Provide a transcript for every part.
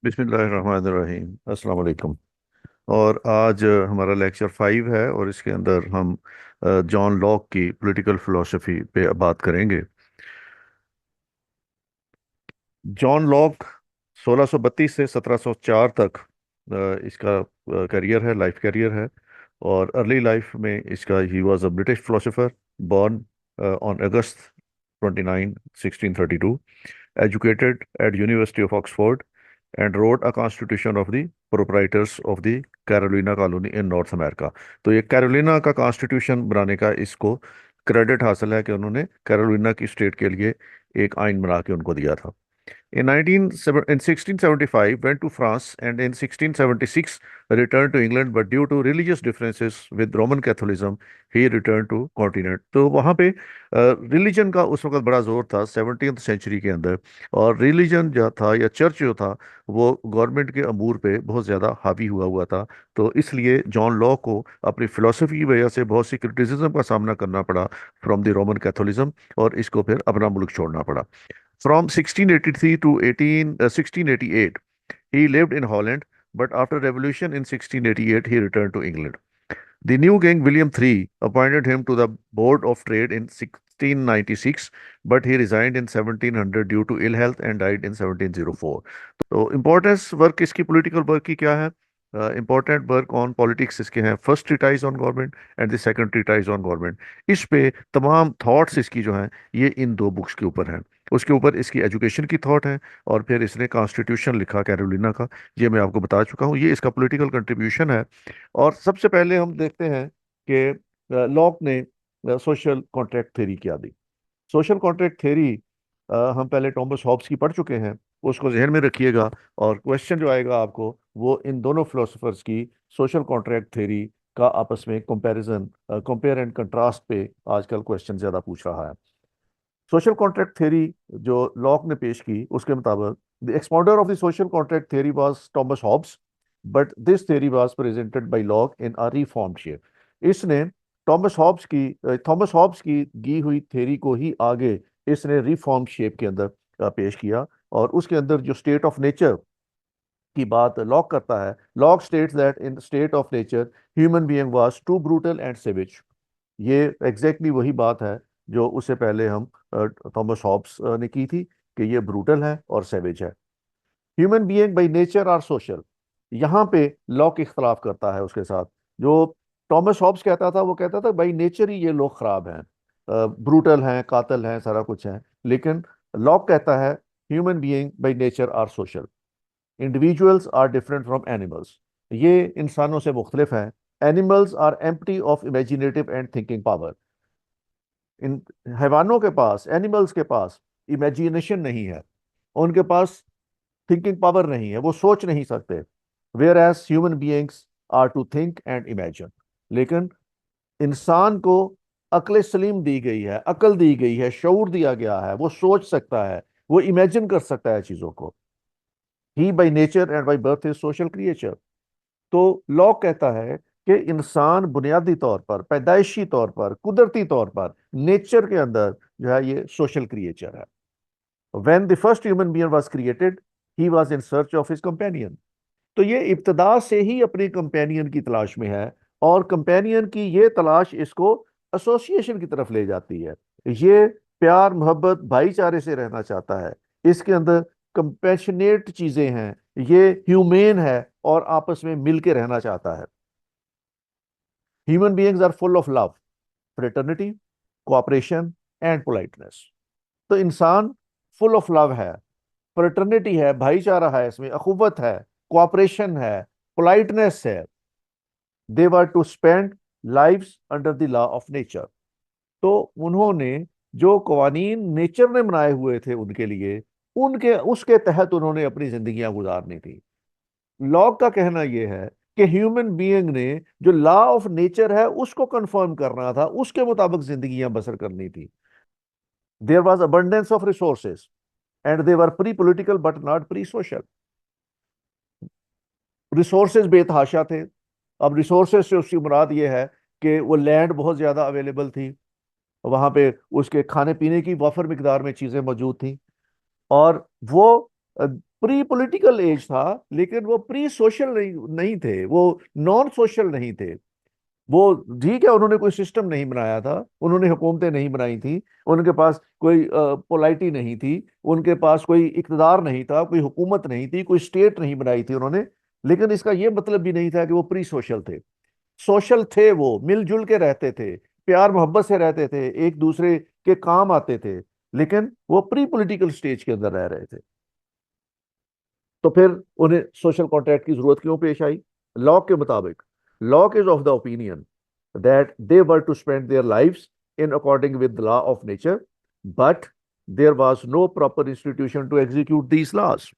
बिस्मिल्लाहिर्रहमानिर्रहीम अस्सलाम वालेकुम। और आज हमारा लेक्चर 5 है और इसके अंदर हम जॉन लॉक की पॉलिटिकल फिलोसफी पे बात करेंगे। जॉन लॉक 1632 से 1704 तक इसका करियर है, लाइफ करियर है। और अर्ली लाइफ में इसका he was a British philosopher born on August 29, 1632, educated at University of Oxford, and wrote a constitution of the proprietors of the Carolina colony in north America. तो ये Carolina का constitution बनाने का इसको credit हासिल है कि उन्होंने कैरोलिना की स्टेट के लिए एक आइन बना के उनको दिया था। In 1675, went to France, and in 1676 returned to England, but due to religious differences with Roman Catholicism, he returned to continent। तो वहाँ पे रिलीजन का उस वक्त बड़ा जोर था 17th सेंचुरी के अंदर। और रिलीजन जो था या चर्च जो था वो गवर्नमेंट के अमूर पे बहुत ज़्यादा हावी हुआ हुआ था। तो इसलिए जॉन लॉ को अपनी फिलोसफी की वजह से बहुत सी क्रिटिसिज्म का सामना करना पड़ा फ्रॉम द रोमन कैथोलिज्म, और इसको फिर अपना मुल्क छोड़ना पड़ा। From 1683 to 1688, he lived in Holland, but after revolution in 1688, he returned to England. The new king, William III, appointed him to the Board of Trade in 1696, but he resigned in 1700 due to ill health and died in 1704। तो importance work इसकी political work की क्या है? Important work on politics इसके हैं, first treatise on government and the second treatise on government. इस पे तमाम थॉट्स इसकी जो हैं ये इन दो बुक्स के ऊपर हैं। उसके ऊपर इसकी एजुकेशन की थॉट है, और फिर इसने कॉन्स्टिट्यूशन लिखा कैरोलिना का, ये मैं आपको बता चुका हूँ, ये इसका पॉलिटिकल कंट्रीब्यूशन है। और सबसे पहले हम देखते हैं कि लॉक ने सोशल कॉन्ट्रैक्ट थ्योरी क्या दी। सोशल कॉन्ट्रैक्ट थ्योरी हम पहले टॉमस हॉब्स की पढ़ चुके हैं, उसको जहन में रखिएगा। और क्वेश्चन जो आएगा आपको वो इन दोनों फिलोसफर्स की सोशल कॉन्ट्रैक्ट थ्योरी का आपस में कंपैरिजन, कंपेयर एंड कंट्रास्ट पे आजकल क्वेश्चन ज्यादा पूछ रहा है। सोशल कॉन्ट्रैक्ट थ्योरी जो लॉक ने पेश की उसके मुताबिक the expounder of the social contract theory was Thomas Hobbes, but this theory was presented by Locke in a reform shape. इसने थॉमस हॉब्स की दी हुई थ्योरी को ही आगे इसने रिफॉर्म शेप के अंदर पेश किया। और उसके अंदर जो स्टेट ऑफ नेचर की बात लॉक करता है, Locke states that in state of nature human being was too brutal and savage. ये एग्जैक्टली वही बात है जो उससे पहले हम थॉमस हॉब्स ने की थी, कि ये ब्रूटल है और सेवेज है। Human being by nature are social, यहाँ पे लॉक इख्तलाफ करता है उसके साथ। जो टॉमस हॉब्स कहता था वो कहता था बाई नेचर ही ये लोग खराब हैं, ब्रूटल हैं, कातल हैं, सारा कुछ है। लेकिन लॉक कहता है human being by nature are social, individuals are different from animals, ये इंसानों से मुख्तलिफ हैं। Animals are empty of imaginative and thinking power. इन हैवानों के पास, एनिमल्स के पास इमेजिनेशन नहीं है, उनके पास थिंकिंग पावर नहीं है, वो सोच नहीं सकते। Whereas human beings are to think and imagine. लेकिन इंसान को अक्ल सलीम दी गई है, अकल दी गई है, शऊर दिया गया है, वो सोच सकता है, वो इमेजिन कर सकता है चीजों को। He by nature and by birth is social creature. तो लॉक कहता है कि इंसान बुनियादी तौर पर, पैदाइशी तौर पर, कुदरती तौर पर, नेचर के अंदर जो है ये सोशल क्रिएचर है। When the first human being was created he was in search of his companion. तो ये इब्तदा से ही अपने कंपेनियन की तलाश में है, और कंपेनियन की ये तलाश इसको एसोसिएशन की तरफ ले जाती है। ये प्यार, मोहब्बत, भाईचारे से रहना चाहता है, इसके अंदर कंपैशनेट चीजें हैं, ये ह्यूमेन है और आपस में मिल के रहना चाहता है। Human beings are full of love, fraternity, cooperation and politeness. तो इंसान फुल ऑफ लव है, फ्रेटर्निटी है, भाईचारा है, इसमें अखुवत है, कोऑपरेशन है, पोलाइटनेस है। They were to spend lives under the law of nature. तो उन्होंने जो कवानीन नेचर ने बनाए हुए थे उनके लिए, उनके उसके तहत उन्होंने अपनी जिंदगियां गुजारनी थी। लॉक का कहना यह है कि ह्यूमन बीइंग ने जो लॉ ऑफ नेचर है उसको कंफर्म करना था, उसके मुताबिक जिंदगियां बसर करनी थी। There was abundance of resources and they were pre political but not pre social. Resources बेतहाशा थे। अब रिसोर्सेज से उसकी मुराद ये है कि वो लैंड बहुत ज्यादा अवेलेबल थी, वहां पे उसके खाने पीने की वफर मिकदार में चीजें मौजूद थी। और वो प्री पॉलिटिकल एज था, लेकिन वो प्री सोशल नहीं थे, वो नॉन सोशल नहीं थे। वो ठीक है, उन्होंने कोई सिस्टम नहीं बनाया था, उन्होंने हुकूमतें नहीं बनाई थी, उनके पास कोई पोलाइटी नहीं थी, उनके पास कोई इक़्तिदार नहीं था, कोई हुकूमत नहीं थी, कोई स्टेट नहीं बनाई थी उन्होंने। लेकिन इसका ये मतलब भी नहीं था कि वो प्री सोशल थे। सोशल थे, वो मिलजुल के रहते थे, प्यार मोहब्बत से रहते थे, एक दूसरे के काम आते थे, लेकिन वो प्री पॉलिटिकल स्टेज के अंदर रह रहे थे। तो फिर उन्हें सोशल कॉन्ट्रैक्ट की जरूरत क्यों पेश आई? लॉक के मुताबिक, Locke is of the opinion that they were to spend their lives in according with the law of nature, but there was no proper institution to execute these laws.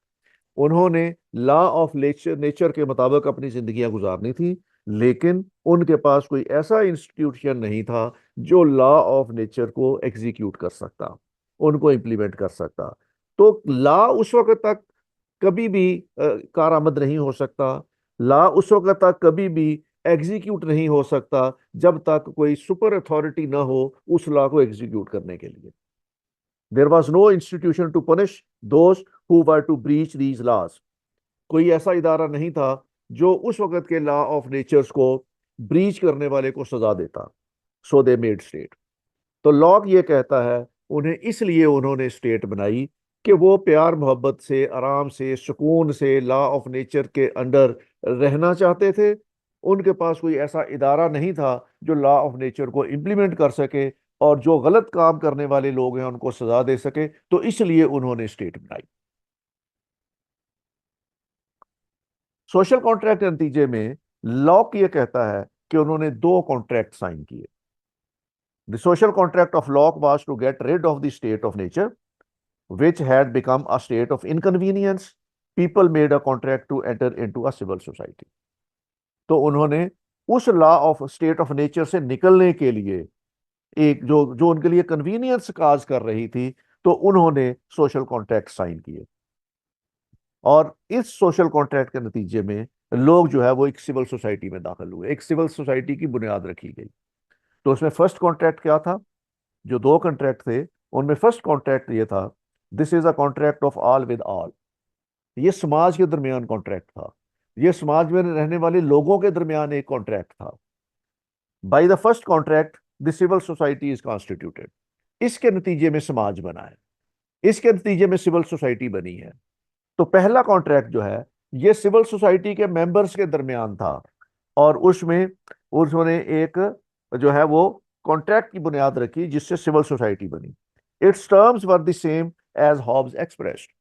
उन्होंने law of nature nature के मुताबिक अपनी जिंदगियां गुजारनी थी, लेकिन उनके पास कोई ऐसा इंस्टीट्यूशन नहीं था जो लॉ ऑफ नेचर को एग्जीक्यूट कर सकता, उनको इम्प्लीमेंट कर सकता। तो लॉ उस वक्त तक कभी भी कारआमद नहीं हो सकता, लॉ उस वक्त तक कभी भी एग्जीक्यूट नहीं हो सकता जब तक कोई सुपर अथॉरिटी ना हो उस लॉ को एग्जीक्यूट करने के लिए। There was no institution to punish those who were to breach these laws. कोई ऐसा इदारा नहीं था जो उस वक्त के लॉ ऑफ नेचर्स को ब्रीच करने वाले को सजा देता। So they made state. तो लॉक ये कहता है, उन्हें इसलिए उन्होंने स्टेट बनाई कि वो प्यार मोहब्बत से, आराम से, सुकून से लॉ ऑफ नेचर के अंडर रहना चाहते थे। उनके पास कोई ऐसा इदारा नहीं था जो लॉ ऑफ नेचर को इम्प्लीमेंट कर सके और जो गलत काम करने वाले लोग हैं उनको सजा दे सके, तो इसलिए उन्होंने स्टेट बनाई। सोशल कॉन्ट्रैक्ट के नतीजे में लॉक ये कहता है कि उन्होंने दो कॉन्ट्रैक्ट साइन किए। The social contract of Locke was to get rid of the state of nature which had become a state of inconvenience. People made a contract to enter into a civil society. तो उन्होंने उस law of state of nature से निकलने के लिए, एक जो जो उनके लिए कन्वीनियंस काज कर रही थी, तो उन्होंने सोशल कॉन्ट्रैक्ट साइन किए। और इस सोशल कॉन्ट्रैक्ट के नतीजे में लोग जो है वो एक सिविल सोसाइटी में दाखिल हुए, एक सिविल सोसाइटी की बुनियाद रखी गई। तो उसमें फर्स्ट कॉन्ट्रैक्ट क्या था? जो दो कॉन्ट्रैक्ट थे उनमें फर्स्ट कॉन्ट्रैक्ट ये था, this is a contract of all with all. ये समाज के दरमियान कॉन्ट्रैक्ट था, ये समाज में रहने वाले लोगों के दरमियान एक कॉन्ट्रैक्ट था। By the first contract the civil society is constituted. इसके नतीजे में समाज बना है, इसके नतीजे में सिविल सोसाइटी बनी है। तो पहला कॉन्ट्रैक्ट जो है ये सिविल सोसाइटी के मेंबर्स के दरमियान था, और उसमें उन्होंने एक जो है वो कॉन्ट्रैक्ट की बुनियाद रखी जिससे सिविल सोसाइटी बनी। Its terms were the same as Hobbes expressed.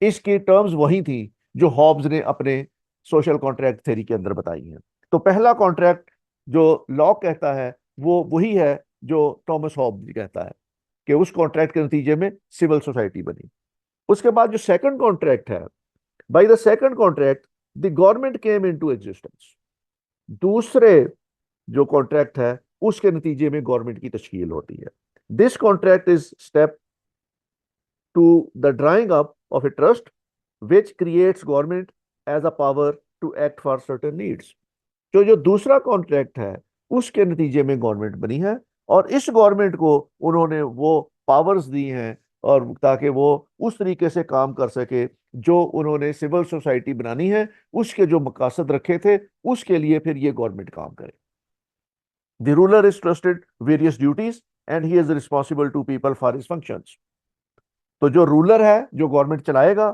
इसकी टर्म्स वही थी जो हॉब्स ने अपने सोशल कॉन्ट्रैक्ट थ्योरी के अंदर बताई हैं। तो पहला कॉन्ट्रैक्ट जो लॉक कहता है वो वही है जो थॉमस हॉब्स कहता है, कि उस कॉन्ट्रैक्ट के नतीजे में सिविल सोसाइटी बनी। उसके बाद जो सेकंड कॉन्ट्रैक्ट है, by the second contract the government came into existence. दूसरे जो कॉन्ट्रैक्ट है उसके नतीजे में गवर्नमेंट की तश्कील होती है। This contract is step to the drawing up of a trust which creates government as a power to act for certain needs। तो जो दूसरा कॉन्ट्रैक्ट है उसके नतीजे में गवर्नमेंट बनी है, और इस गवर्नमेंट को उन्होंने वो पावर्स दी हैं और ताकि वो उस तरीके से काम कर सके जो उन्होंने सिविल सोसाइटी बनानी है उसके जो मकासद रखे थे, उसके लिए फिर ये गवर्नमेंट काम करे। The ruler is trusted various duties and he is responsible to people for his functions. तो जो रूलर है, जो गवर्नमेंट चलाएगा,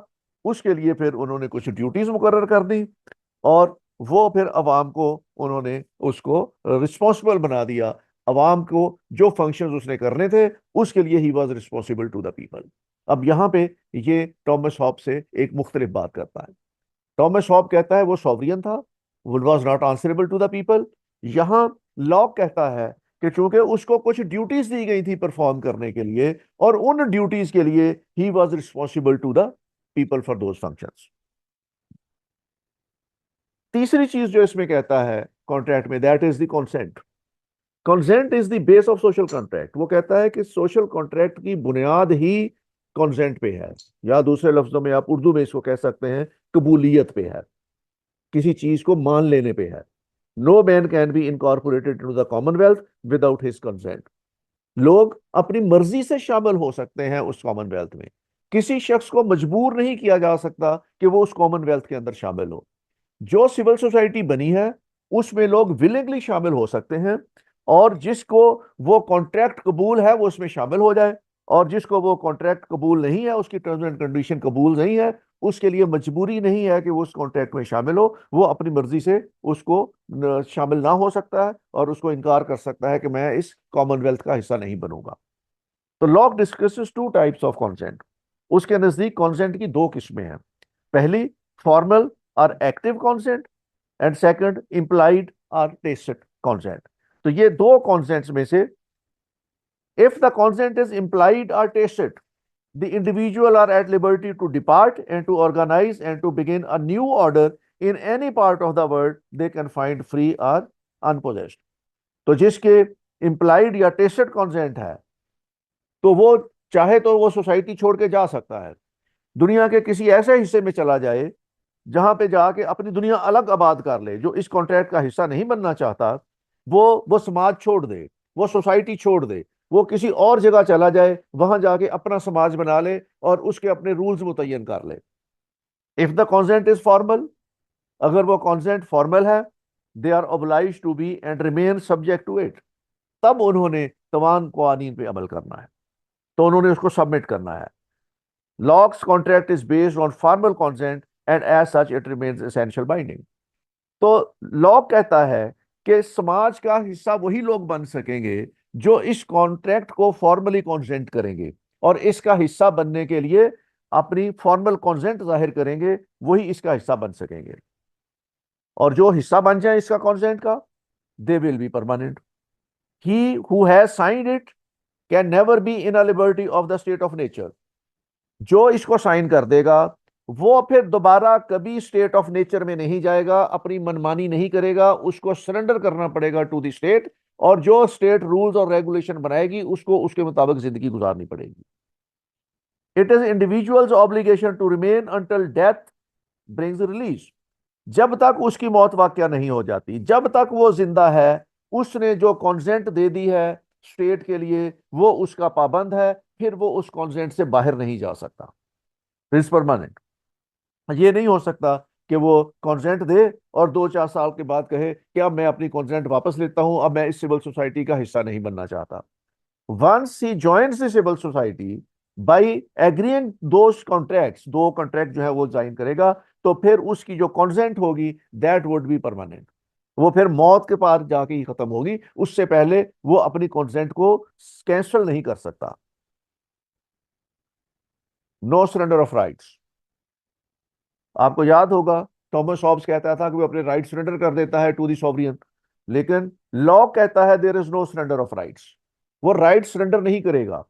उसके लिए फिर उन्होंने कुछ ड्यूटीज मुकर्रर कर दी, और वो फिर अवाम को उन्होंने उसको रिस्पॉन्सिबल बना दिया। अवाम को जो फंक्शंस उसने करने थे उसके लिए he was responsible to the people. अब यहाँ पे ये टॉमस हॉब से एक मुख्तलिफ बात करता है। टॉमस हॉब कहता है वो सॉवरियन था, वो was not answerable to the people. यहाँ लॉक कहता है कि चूंकि उसको कुछ ड्यूटीज दी गई थी परफॉर्म करने के लिए, और उन ड्यूटीज के लिए he was responsible to the people for those functions. तीसरी चीज जो इसमें कहता है कॉन्ट्रैक्ट में, that is the consent. Consent is the base of social contract. वो कहता है कि सोशल कॉन्ट्रैक्ट की बुनियाद ही कॉन्सेंट पे है, या दूसरे लफ्जों में आप उर्दू में इसको कह सकते हैं कबूलियत पे है, किसी चीज को मान लेने पे है। No man can be incorporated to the commonwealth without his consent. लोग अपनी मर्जी से शामिल हो सकते हैं उस कॉमनवेल्थ में, किसी शख्स को मजबूर नहीं किया जा सकता कि वो उस कॉमनवेल्थ के अंदर शामिल हो। जो सिविल सोसाइटी बनी है उसमें लोग विलिंगली शामिल हो सकते हैं, और जिसको वो कॉन्ट्रैक्ट कबूल है वो उसमें शामिल हो जाए, और जिसको वो कॉन्ट्रैक्ट कबूल नहीं है, उसकी टर्म्स एंड कंडीशन कबूल नहीं है, उसके लिए मजबूरी नहीं है कि वो उस कॉन्ट्रैक्ट में शामिल हो। वो अपनी मर्जी से उसको शामिल ना हो सकता है और उसको इनकार कर सकता है कि मैं इस कॉमनवेल्थ का हिस्सा नहीं बनूंगा। तो Locke discusses two types of consent. उसके नजदीक कॉन्सेंट की दो किस्में हैं। पहली, फॉर्मल और active consent, and second, implied और टेसिट कॉन्सेंट। तो ये दो कॉन्सेंट्स में से, if the consent is implied और tacit, the individual are at liberty to depart and to organize and to begin a new order in any part of the world they can find free or unpossessed। तो जिसके implied या tacit consent है, तो वो चाहे तो वो society छोड़ के जा सकता है, दुनिया के किसी ऐसे हिस्से में चला जाए जहां पे जाके अपनी दुनिया अलग आबाद कर ले। जो इस कॉन्ट्रैक्ट का हिस्सा नहीं बनना चाहता, वो समाज छोड़ दे, वो सोसाइटी छोड़ दे, वो किसी और जगह चला जाए, वहां जाके अपना समाज बना ले और उसके अपने रूल्स मुतय्यन कर ले। If the consent is formal, अगर वो कॉन्सेंट फॉर्मल है, they are oblige to be and remain subject to it, तब उन्होंने तमाम कवानीन पे अमल करना है, तो उन्होंने उसको सबमिट करना है। Locke's contract is based on formal consent and as such it remains essential binding. तो लॉ कहता है कि समाज का हिस्सा वही लोग बन सकेंगे जो इस कॉन्ट्रैक्ट को फॉर्मली कॉन्सेंट करेंगे और इसका हिस्सा बनने के लिए अपनी फॉर्मल कॉन्सेंट जाहिर करेंगे, वही इसका हिस्सा बन सकेंगे। और जो हिस्सा बन जाए इसका कॉन्सेंट का, they will be permanent. He who has signed it can never be in a liberty of the state of nature. जो इसको साइन कर देगा वो फिर दोबारा कभी स्टेट ऑफ नेचर में नहीं जाएगा, अपनी मनमानी नहीं करेगा, उसको सरेंडर करना पड़ेगा टू द स्टेट, और जो स्टेट रूल्स और रेगुलेशन बनाएगी उसको उसके मुताबिक जिंदगी गुजारनी पड़ेगी। It is individuals obligation to remain until death brings release. जब तक उसकी मौत वाकया नहीं हो जाती, जब तक वो जिंदा है, उसने जो कॉन्सेंट दे दी है स्टेट के लिए वो उसका पाबंद है, फिर वो उस कॉन्सेंट से बाहर नहीं जा सकता। Is permanent. ये नहीं हो सकता कि वो कॉन्सेंट दे और 2-4 साल के बाद कहे कि अब मैं अपनी कॉन्सेंट वापस लेता हूं, अब मैं इस सिविल सोसाइटी का हिस्सा नहीं बनना चाहता। Once he joins the civil society by agreeing those contracts, दो कॉन्ट्रैक्ट जो है वो ज्वाइन करेगा, तो फिर उसकी जो कॉन्सेंट होगी दैट वुड बी परमानेंट। वो फिर मौत के पार जाके ही खत्म होगी, उससे पहले वो अपनी कॉन्सेंट को कैंसिल नहीं कर सकता। No surrender of rights. आपको याद होगा थॉमस हॉब्स कहता था कि वो अपने राइट सरेंडर कर देता है टू दी सॉवरियन, लेकिन लॉ कहता है there is no surrender of rights. वो राइट सरेंडर नहीं करेगा।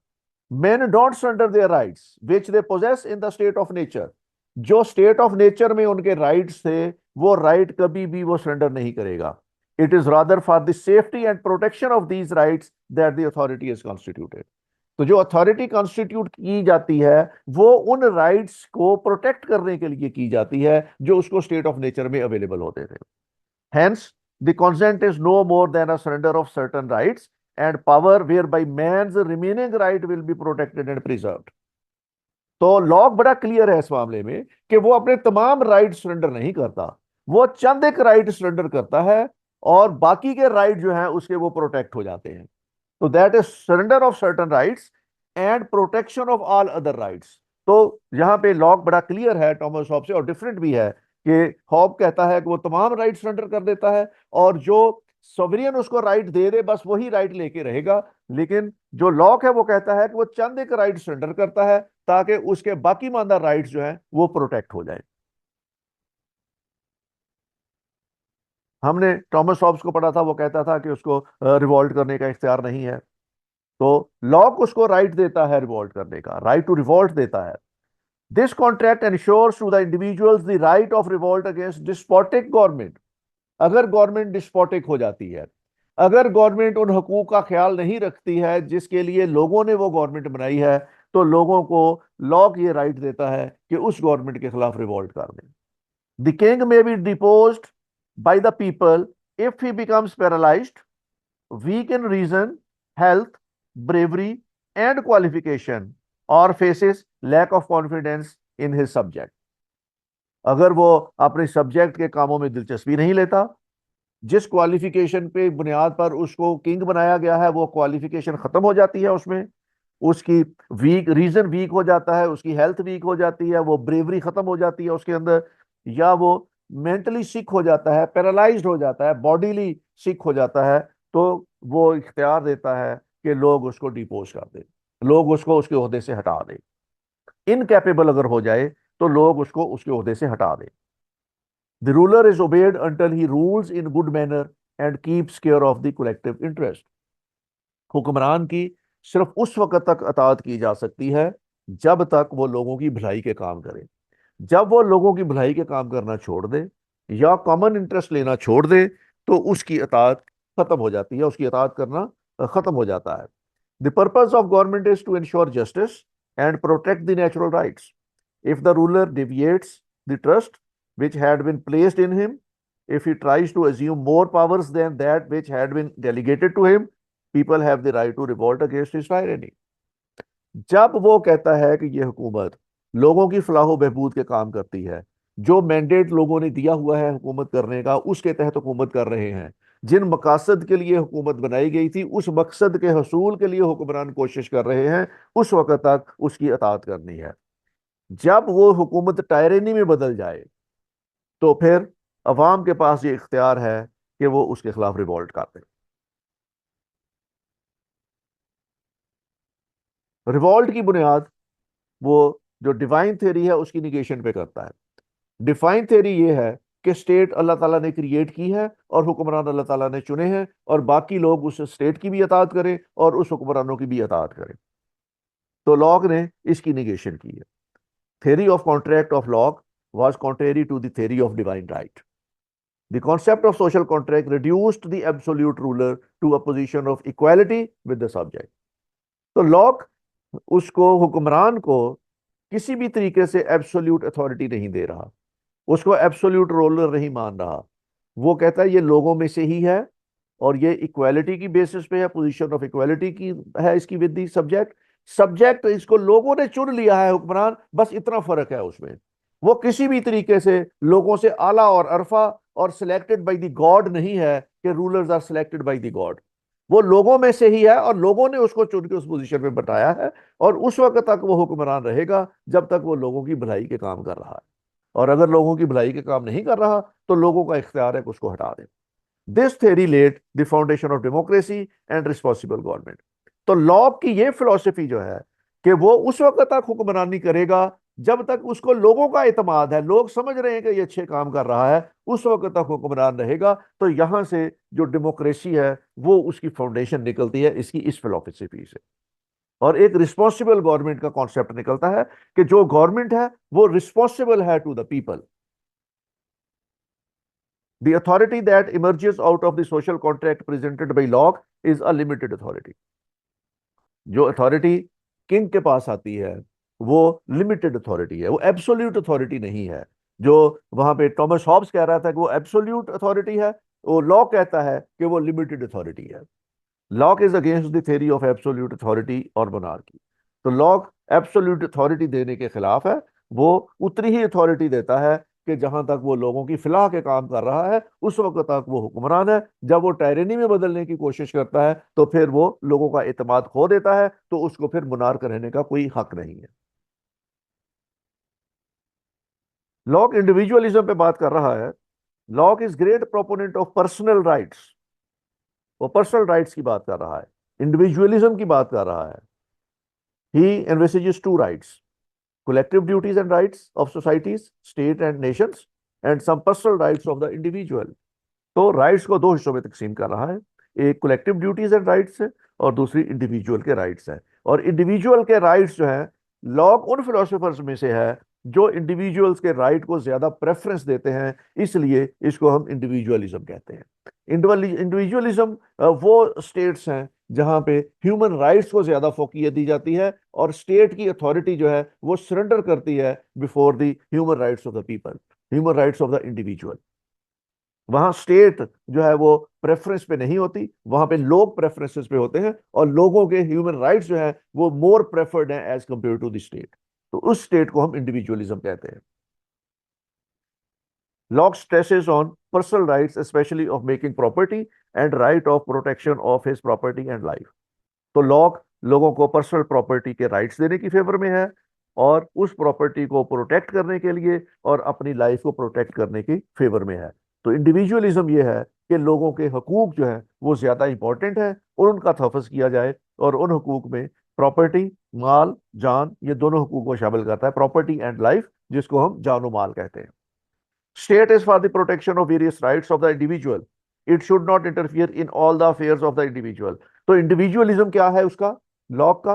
Men don't surrender their rights which they possess in the state of nature. जो स्टेट ऑफ नेचर में उनके राइट्स थे, वो राइट कभी भी वो सरेंडर नहीं करेगा। It is rather for the safety and protection of these rights that the authority is constituted. तो जो अथॉरिटी कॉन्स्टिट्यूट की जाती है वो उन राइट्स को प्रोटेक्ट करने के लिए की जाती है जो उसको स्टेट ऑफ नेचर में अवेलेबल होते थे। Hence the consent is no more than a surrender of certain rights and power whereby man's remaining right will be protected and preserved. तो लॉ बड़ा क्लियर है इस मामले में कि वो अपने तमाम राइट सरेंडर नहीं करता, वो चंद एक राइट सरेंडर करता है और बाकी के राइट जो है उसके वो प्रोटेक्ट हो जाते हैं। तो that is surrender of certain rights and protection of all other rights. तो यहां पे लॉ बड़ा क्लियर है टॉमस हॉब से, और डिफरेंट भी है कि हॉब कहता है कि वो तमाम राइट सरेंडर कर देता है और जो सोवरियन उसको राइट दे दे बस वही राइट लेके रहेगा। लेकिन जो लॉक है वो कहता है कि वो चंद एक राइट सरेंडर करता है ताकि उसके बाकी मानदा राइट्स जो हैं वो प्रोटेक्ट हो जाए। हमने टॉमस हॉब्स को पढ़ा था, वो कहता था कि उसको रिवॉल्ट करने का इख्तियार नहीं है। तो लॉक उसको राइट देता है रिवॉल्ट करने का, राइट टू रिवॉल्ट देता है। This contract ensures to the individuals the right of revolt against despotic government. अगर गवर्नमेंट डिस्पोटिक हो जाती है, अगर गवर्नमेंट उन हकूक का ख्याल नहीं रखती है जिसके लिए लोगों ने वो गवर्नमेंट बनाई है, तो लोगों को लॉक ये राइट देता है कि उस गवर्नमेंट के खिलाफ रिवॉल्ट कर दें। The king may be deposed by the people if he becomes paralysed, weak in reason, health, bravery, and qualification, or faces lack of confidence in his subject. अगर वो अपने सब्जेक्ट के कामों में दिलचस्पी नहीं लेता, जिस क्वालिफिकेशन पे बुनियाद पर उसको किंग बनाया गया है वो क्वालिफिकेशन खत्म हो जाती है उसमें, उसकी रीजन वीक हो जाता है, उसकी हेल्थ वीक हो जाती है, वो ब्रेवरी खत्म हो जाती है उसके अंदर, या वो मेंटली सिक हो जाता है, पैरालाइज्ड हो जाता है, बॉडीली सिक हो जाता है, तो वो इख्तियार देता है कि लोग उसको डिपोज कर दें, लोग उसको उसके ओहदे से हटा दें। इनकैपेबल अगर हो जाए तो लोग उसको उसके ओहदे से हटा दें। The ruler is obeyed until he rules in good manner and keeps care of the collective interest. हुक्मरान की सिर्फ उस वक्त तक अताअत की जा सकती है जब तक वो लोगों की भलाई के काम करे। जब वो लोगों की भलाई के काम करना छोड़ दे या कॉमन इंटरेस्ट लेना छोड़ दे तो उसकी अताअत खत्म हो जाती है, उसकी अताअत करना खत्म हो जाता है। The purpose of government is to ensure justice and protect the natural rights. If the ruler deviates the trust which had been placed in him, if he tries to assume more powers than that which had been delegated to him, people have the right to revolt against his tyranny। जब वो कहता है कि ये हुकूमत लोगों की फलाह बहबूद के काम करती है, जो मैंडेट लोगों ने दिया हुआ है हुकूमत करने का उसके तहत हुकूमत कर रहे हैं, जिन मकासद के लिए हुकूमत बनाई गई थी उस मकसद के हसूल के लिए हुक्मरान कोशिश कर रहे हैं, उस वक्त तक उसकी अताअत करनी है। जब वो हुकूमत टायरेनी में बदल जाए तो फिर अवाम के पास ये इख्तियार है कि वो उसके खिलाफ रिवॉल्ट कर दें। रिवॉल्ट की बुनियाद वो जो डिवाइन थ्योरी है उसकी निगेशन पे करता है। डिफाइन थ्योरी ये है कि स्टेट अल्लाह ताला ने क्रिएट की है और हुक्मरान अल्लाह ताला ने चुने हैं, और बाकी लोग उस स्टेट की भी अताअत करें और उस हुक्मरानों की भी अताअत करें। तो लॉक ने इसकी निगेशन की है। Theory of contract of Locke was contrary to the theory of divine right. The concept of social contract reduced the absolute ruler to a position of equality with the subject. तो Locke उसको हुक्मरान को किसी भी तरीके से absolute authority नहीं दे रहा, उसको एब्सोल्यूट रूलर नहीं मान रहा। वो कहता है ये लोगों में से ही है और ये इक्वालिटी की बेसिस पे है, पोजीशन ऑफ इक्वालिटी की है इसकी विद दी सब्जेक्ट। सब्जेक्ट इसको लोगों ने चुन लिया है हुक्मरान, बस इतना फर्क है उसमें। वो किसी भी तरीके से लोगों से आला और अरफा और सिलेक्टेड बाय द गॉड नहीं है कि rulers are selected by the God. वो लोगों में से ही है और लोगों ने उसको चुन के उस पोजीशन पे बताया है, और उस वक्त तक वो हुक्मरान रहेगा जब तक वो लोगों की भलाई के काम कर रहा है। और अगर लोगों की भलाई के काम नहीं कर रहा तो लोगों का इख्तियार है कि उसको हटा दें। This theory led the foundation of democracy and responsible government. तो लॉब की ये फिलॉसफी जो है कि वो उस वक्त तक हुक्मरानी करेगा जब तक उसको लोगों का एतमाद है, लोग समझ रहे हैं कि ये अच्छे काम कर रहा है, उस वक्त तक हुक्मरान रहेगा। तो यहां से जो डेमोक्रेसी है वो उसकी फाउंडेशन निकलती है इसकी इस फिलॉसफी से। और एक रिस्पॉन्सिबल गवर्नमेंट का कॉन्सेप्ट निकलता है कि जो गवर्नमेंट है वो रिस्पॉन्सिबल है to the people. The authority that emerges out of the social contract presented by Locke is a limited authority। जो अथॉरिटी किंग के पास आती है वो लिमिटेड अथॉरिटी है, वो एब्सोल्यूट अथॉरिटी नहीं है। जो वहां पे थॉमस हॉब्स कह रहा था कि वो एब्सोल्यूट अथॉरिटी है, वो लॉक कहता है कि वो लिमिटेड अथॉरिटी है। Lock is against the theory of absolute authority और मोनार्की। तो लॉक एब्सोल्यूट अथॉरिटी देने के खिलाफ है, वो उतनी ही अथॉरिटी देता है कि जहां तक वो लोगों की फलाह के काम कर रहा है उस वक्त तक वो हुक्मरान है। जब वो टायरेनी में बदलने की कोशिश करता है तो फिर वो लोगों का एतमाद खो देता है, तो उसको फिर मुनार्क रहने का कोई हक नहीं है। लॉक इंडिविजुअलिज्म पे बात कर रहा है। Lock is great proponent of personal rights. वो पर्सनल राइट्स की बात कर रहा है, इंडिविजुअलिज्म की बात कर रहा है। He envisages two rights: collective duties and rights of societies, state and nations, and some personal rights of the individual। तो राइट्स को दो हिस्सों में तकसीम कर रहा है, एक कलेक्टिव ड्यूटीज एंड राइट्स है और दूसरी इंडिविजुअल के राइट्स है। और इंडिविजुअल के राइट्स जो है, लॉक उन फिलोसोफर्स में से है जो इंडिविजुअल्स के राइट को ज्यादा प्रेफरेंस देते हैं, इसलिए इसको हम इंडिविजुअलिज्म कहते हैं। इंडिविजुअलिज्म वो स्टेट्स हैं जहां पे ह्यूमन राइट्स को ज्यादा फोकियत दी जाती है और स्टेट की अथॉरिटी जो है वो सरेंडर करती है before the human rights of the people, human rights of the individual. वहां स्टेट जो है वो प्रेफरेंस पे नहीं होती, वहां पे लोग प्रेफरेंसेस पे होते हैं और लोगों के ह्यूमन राइट्स जो है वो मोर प्रेफर्ड हैं as compare to the state. तो उस स्टेट को हम इंडिविजुअलिज्म कहते हैं। Locke stresses on personal rights, especially of making property and right of protection of his property and life. तो लॉक लोगों को पर्सनल प्रॉपर्टी के राइट्स देने की फेवर में है, और उस प्रॉपर्टी को प्रोटेक्ट करने के लिए और अपनी लाइफ को प्रोटेक्ट करने की फेवर में है। तो इंडिविजुअलिज्म ये है कि लोगों के हकूक जो है वो ज्यादा इंपॉर्टेंट है और उनका तहफ़्फ़ुज़ किया जाए, और उन हकूक में प्रॉपर्टी, माल, जान, ये दोनों हकूक को शामिल करता है, प्रॉपर्टी एंड लाइफ, जिसको हम जान माल कहते हैं। State is for the protection of various rights of the individual. It should not interfere in all the affairs of the individual. तो इंडिविजुअलिज्म क्या है उसका, लॉक का,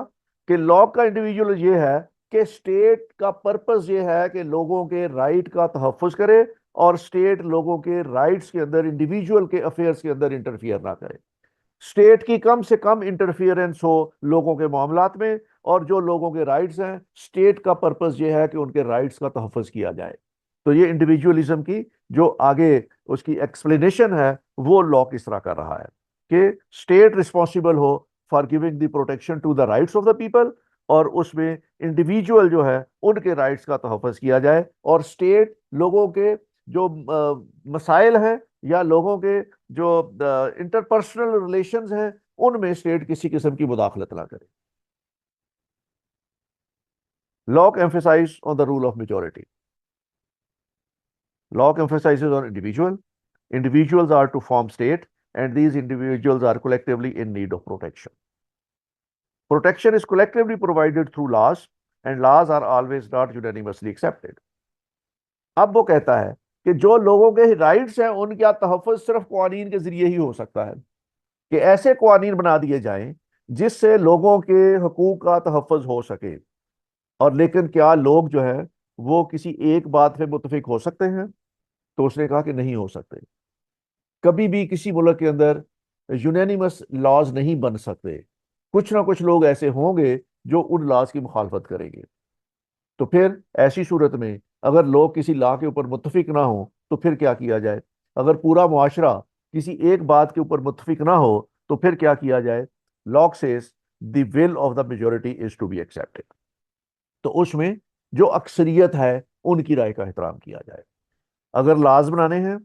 कि लॉक का इंडिविजुअल ये है कि स्टेट का पर्पस ये है कि लोगों के राइट का तहफ़्फ़ुज़ करे, और स्टेट लोगों के राइट्स के अंदर, इंडिविजुअल के अफेयर्स के अंदर इंटरफियर ना करे। स्टेट की कम से कम इंटरफियरेंस हो लोगों के मामलात में, और जो लोगों के राइट्स हैं, स्टेट का पर्पस ये है कि उनके राइट्स का तहफ़्फ़ुज़ किया जाए। तो ये इंडिविजुअलिज्म की जो आगे उसकी एक्सप्लेनेशन है वो लॉक इस तरह कर रहा है कि स्टेट रिस्पॉन्सिबल हो for giving the protection to the rights of the people, और उसमें इंडिविजुअल जो है उनके राइट्स का तहफ़्फ़ुज़ किया जाए, और स्टेट लोगों के जो मसाइल हैं या लोगों के जो इंटरपर्सनल रिलेशंस हैं उनमें स्टेट किसी किस्म की मुदाखलत ना करे। Locke emphasize on the rule of majority. Locke emphasizes on individual. Individuals are to form state, and these individuals are collectively in need of protection. Protection is collectively provided through laws, and laws are always not unanimously accepted. अब वो कहता है कि जो लोगों के rights हैं उनका तहफ़्फ़ुज़ सिर्फ कानून के जरिए ही हो सकता है, कि ऐसे कानून बना दिए जाएं जिससे लोगों के हकूक का तहफ़्फ़ुज़ हो सके। और लेकिन क्या लोग जो है वो किसी एक बात पे मुत्तफिक हो सकते हैं? तो उसने कहा कि नहीं हो सकते। कभी भी किसी मुल्क के अंदर यूनानिमस लॉज नहीं बन सकते, कुछ ना कुछ लोग ऐसे होंगे जो उन लॉज की मुखालफत करेंगे। तो फिर ऐसी सूरत में अगर लोग किसी लॉ के ऊपर मुत्तफिक ना हो तो फिर क्या किया जाए? अगर पूरा मुआशरा किसी एक बात के ऊपर मुत्तफिक ना हो तो फिर क्या किया जाए? Locke says the will of the majority is to be accepted. तो उसमें जो अक्सरियत है उनकी राय का एहतराम किया जाए। अगर लाज बनाने हैं,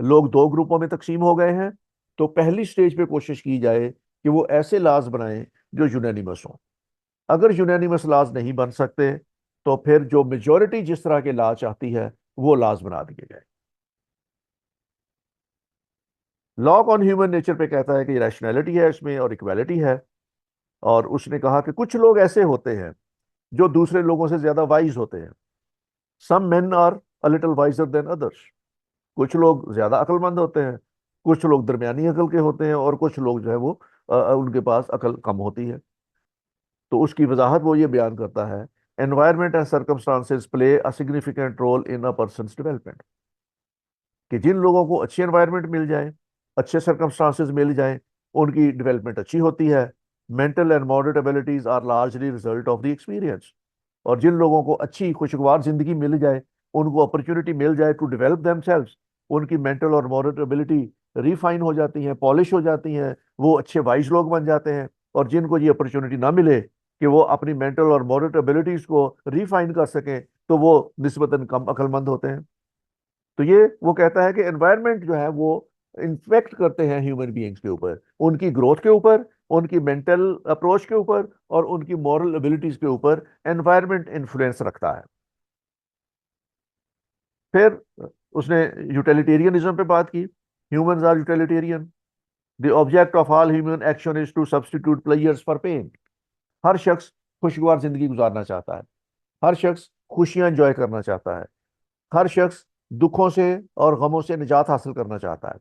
लोग दो ग्रुपों में तकसीम हो गए हैं, तो पहली स्टेज पे कोशिश की जाए कि वो ऐसे लाज बनाएं जो यूनानिमस हों। अगर यूनानिमस लाज नहीं बन सकते तो फिर जो मेजॉरिटी जिस तरह के लाज चाहती है वो लाज बना दिए जाए। लॉक ऑन ह्यूमन नेचर पे कहता है कि रैशनैलिटी है इसमें और इक्वालिटी है, और उसने कहा कि कुछ लोग ऐसे होते हैं जो दूसरे लोगों से ज्यादा वाइज होते हैं। Some men are a little wiser than others. कुछ लोग ज्यादा अक्लमंद होते हैं, कुछ लोग दरमियानी अकल के होते हैं, और कुछ लोग जो है वो उनके पास अकल कम होती है। तो उसकी वजाहत वो ये बयान करता है, environment and circumstances play a significant role in a persons development. कि जिन लोगों को अच्छी एनवायरमेंट मिल जाए, अच्छे सर्कमस्टांसेस मिल जाए, उनकी डेवलपमेंट अच्छी होती है। Mental and moderate abilities are largely result of the experience. और जिन लोगों को अच्छी खुशगवार जिंदगी मिल जाए, उनको अपॉर्चुनिटी मिल जाए टू डेवलप देमसेल्व्स, उनकी मेंटल और मॉरल एबिलिटी रिफाइन हो जाती हैं, पॉलिश हो जाती हैं, वो अच्छे वाइज लोग बन जाते हैं। और जिनको ये अपॉर्चुनिटी ना मिले कि वो अपनी मेंटल और मॉरल एबिलिटीज को रिफाइन कर सकें, तो वो निस्बतन कम अक्लमंद होते हैं। तो ये वो कहता है कि एनवायरनमेंट जो है वो इन्फेक्ट करते हैं ह्यूमन बीइंग्स के ऊपर, उनकी ग्रोथ के ऊपर, उनकी मेंटल अप्रोच के ऊपर, और उनकी मॉरल एबिलिटीज के ऊपर एनवायरनमेंट इन्फ्लुएंस रखता है। फिर उसने यूटिलिटेरियनिज्म पे बात की। Humans are utilitarian. The object of all human action is to substitute pleasure for pain. हर शख्स खुशगवार जिंदगी गुजारना चाहता है, हर शख्स खुशियां एंजॉय करना चाहता है, हर शख्स दुखों से और गमों से निजात हासिल करना चाहता है।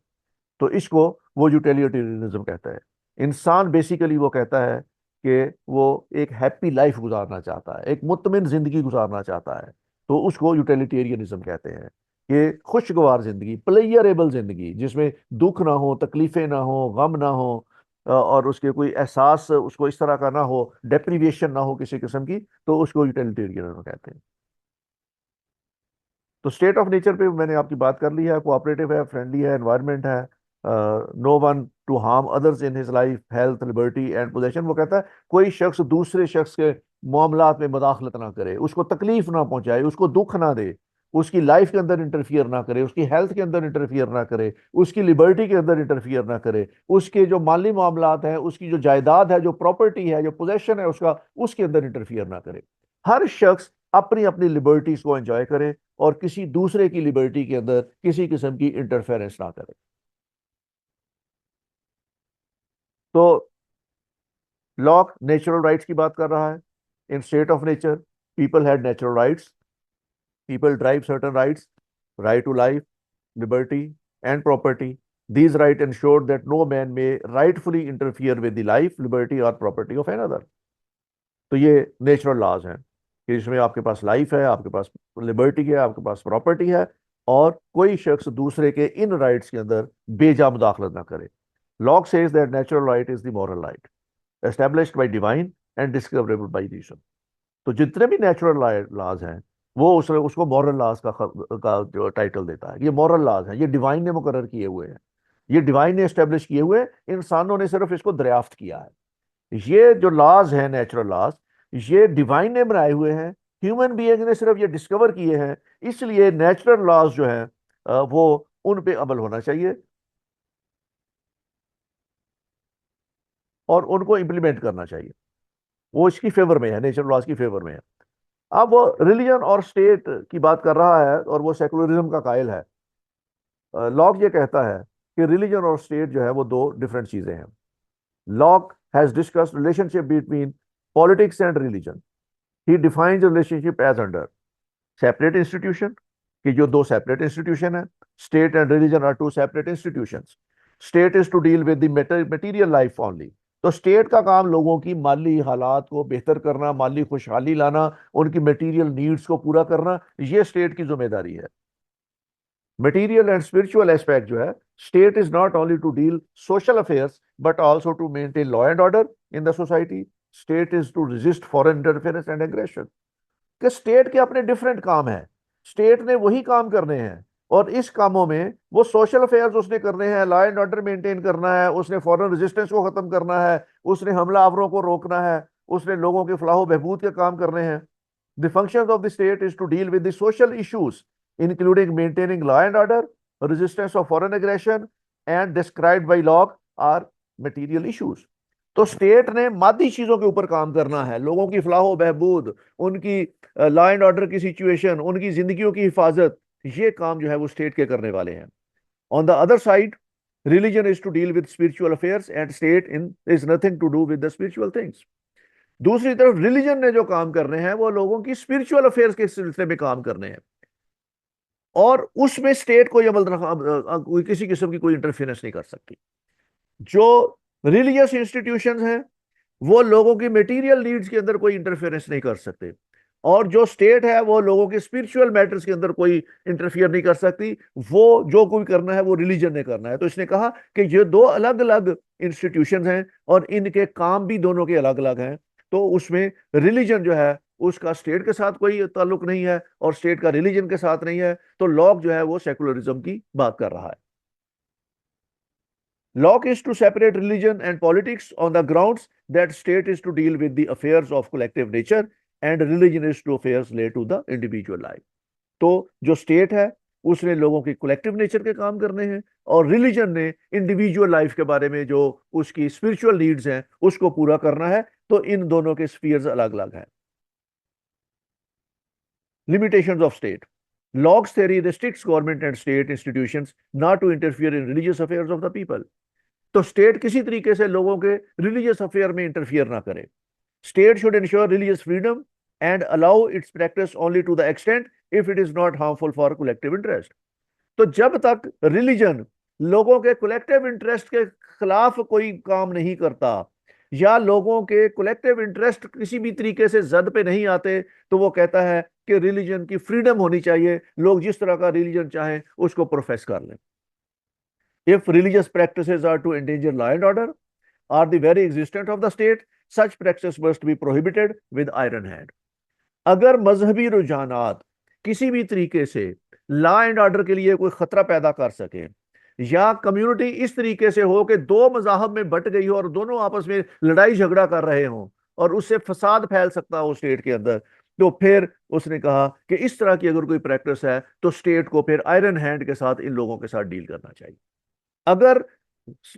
तो इसको वो यूटिलिटेरियनिज्म कहता है। इंसान बेसिकली वो कहता है कि वो एक हैप्पी लाइफ गुजारना चाहता है, एक मुतमिन जिंदगी गुजारना चाहता है। तो उसको यूटिलिटेरियनिज्म कहते हैं कि खुशगवार जिंदगी, प्लेयरेबल जिंदगी, जिसमें दुख ना हो, तकलीफें ना हो, गम ना हो, और उसके कोई एहसास उसको इस तरह का ना हो, डेप्रीविएशन ना हो किसी किस्म की, तो उसको यूटिलिटेरियनिज्म कहते हैं। तो स्टेट ऑफ नेचर पे मैंने आपकी बात कर ली है, कोऑपरेटिव है, फ्रेंडली है, एनवायरनमेंट है, no one to harm others in his life, health, liberty and possession. वो कहता है कोई शख्स दूसरे शख्स के मामलात में मदाखलत ना करे, उसको तकलीफ ना पहुंचाए, उसको दुख ना दे, उसकी लाइफ के अंदर इंटरफियर ना करे, उसकी हेल्थ के अंदर इंटरफियर ना करे, उसकी लिबर्टी के अंदर इंटरफियर ना करे, उसके जो माली मामलात हैं, उसकी जो जायदाद है, जो प्रॉपर्टी है, जो पोजेशन है उसका, उसके अंदर इंटरफियर ना करे। हर शख्स अपनी अपनी लिबर्टीज को एंजॉय करे और किसी दूसरे की लिबर्टी के अंदर किसी किस्म की इंटरफेरेंस ना करे। तो लॉक नेचुरल राइट्स की बात कर रहा है। इन state of nature people had natural rights, people derive certain rights, right to life, liberty, and property. These rights ensure that no man may rightfully interfere with the life, liberty, or property of another. तो ये natural laws हैं कि इसमें आपके पास life है, आपके पास liberty है, आपके पास प्रॉपर्टी है, और कोई शख्स दूसरे के इन राइट्स के अंदर बेजा मुदाखलत ना करे। Locke says that natural right is the moral right established by divine and discoverable by reason. तो जितने भी नेचुरल लॉज हैं वो उसको मॉरल लॉज का जो टाइटल देता है। ये मॉरल लॉज हैं, ये डिवाइन ने मुकर्रर किए हुए हैं, ये डिवाइन ने एस्टेब्लिश किए हुए, इंसानों ने सिर्फ इसको दरियाफ्त किया है। ये जो लॉज हैं, नेचुरल लॉज, ये डिवाइन ने बनाए हुए हैं, ह्यूमन बीइंग ने सिर्फ ये डिस्कवर किए हैं। इसलिए नेचुरल लॉज जो है वो उन पे अमल होना चाहिए और उनको इंप्लीमेंट करना चाहिए। वो इसकी फेवर में है, नेचुरल लॉज की फेवर में है। अब वो रिलीजन और स्टेट की बात कर रहा है और वो सेकुलरिज्म का कायल है। लॉक ये कहता है कि रिलीजन और स्टेट जो है वो दो डिफरेंट चीजें हैं। Locke has discussed relationship between politics and religion. He defines relationship as under separate institution, कि जो दो सेपरेट इंस्टीट्यूशन है, state and religion are two separate institutions. State is to deal with the material life only. तो state का काम लोगों की माली हालात को बेहतर करना, माली खुशहाली लाना, उनकी मटेरियल नीड्स को पूरा करना, ये स्टेट की जिम्मेदारी है। मटेरियल एंड स्पिरिचुअल एस्पेक्ट जो है, state is not only to deal social affairs but also to maintain law and order in the society. State is to resist foreign interference and aggression. कि state के अपने different काम हैं, state ने वही काम करने हैं, और इस कामों में वो सोशल अफेयर्स उसने करने हैं, लॉ एंड ऑर्डर मेंटेन करना है, उसने फॉरेन रेजिस्टेंस को खत्म करना है, उसने हमला आवरों को रोकना है, उसने लोगों के फलाह बहबूद के काम करने हैं। The functions of the state is to deal with the social issues including maintaining law and order, resistance of foreign aggression and described by Locke are material issues. तो स्टेट ने मादी चीजों के ऊपर काम करना है, लोगों की फलाह बहबूद, उनकी लॉ एंड ऑर्डर की सिचुएशन, उनकी जिंदगियों की हिफाजत, ये काम जो है वो स्टेट के करने वाले हैं। On the other side religion is to deal with spiritual affairs and state in is nothing to do with the spiritual things. दूसरी तरफ रिलीजन ने जो काम करने हैं वो लोगों की स्पिरिचुअल अफेयर्स के सिलसिले में काम करने हैं, और उसमें स्टेट कोई अमल कोई किसी किस्म की कोई इंटरफेरेंस नहीं कर सकती। जो रिलीजियस इंस्टीट्यूशंस हैं वो लोगों की मटेरियल नीड्स के अंदर कोई इंटरफेरेंस नहीं कर सकते, और जो स्टेट है वो लोगों के स्पिरिचुअल मैटर्स के अंदर कोई इंटरफियर नहीं कर सकती। वो जो कोई करना है वो रिलीजन ने करना है। तो इसने कहा कि ये दो अलग अलग इंस्टीट्यूशंस हैं और इनके काम भी दोनों के अलग अलग हैं। तो उसमें रिलीजन जो है उसका स्टेट के साथ कोई ताल्लुक नहीं है और स्टेट का रिलीजन के साथ नहीं है। तो लॉक जो है वो सेकुलरिज्म की बात कर रहा है। Locke is to separate religion and politics on the grounds that state is to deal with the affairs of collective nature and religion is to affairs related to the individual life. तो जो state है उसने लोगों के collective nature के काम करने हैं और रिलीजन ने इंडिविजुअल लाइफ के बारे में जो उसकी स्पिरिचुअल नीड्स हैं उसको पूरा करना है। तो इन दोनों के स्फीयर्स अलग अलग हैं। Limitations of state. Locke's theory restricts government and state institutions not to interfere in religious affairs of the people. तो स्टेट किसी तरीके से लोगों के रिलीजियस अफेयर में इंटरफियर ना करे। State should ensure religious freedom and allow its practice only to the extent if it is not harmful for collective interest. तो जब तक रिलीजन लोगों के कलेक्टिव इंटरेस्ट के खिलाफ कोई काम नहीं करता या लोगों के कलेक्टिव इंटरेस्ट किसी भी तरीके से जद पे नहीं आते, तो वो कहता है कि रिलीजन की फ्रीडम होनी चाहिए, लोग जिस तरह का रिलीजन चाहें उसको प्रोफेस कर लें। If religious practices are to endanger law and order or the very existence of the state, such practice must be prohibited with iron hand. अगर मजहबी रुझानात किसी भी तरीके से लॉ एंड ऑर्डर के लिए कोई खतरा पैदा कर सके या कम्युनिटी इस तरीके से हो कि दो मजाहब में बट गई हो और दोनों आपस में लड़ाई झगड़ा कर रहे हों, और उससे फसाद फैल सकता हो स्टेट के अंदर, तो फिर उसने कहा कि इस तरह की अगर कोई प्रैक्टिस है तो स्टेट को फिर आयरन हैंड के साथ इन लोगों के साथ डील करना चाहिए। अगर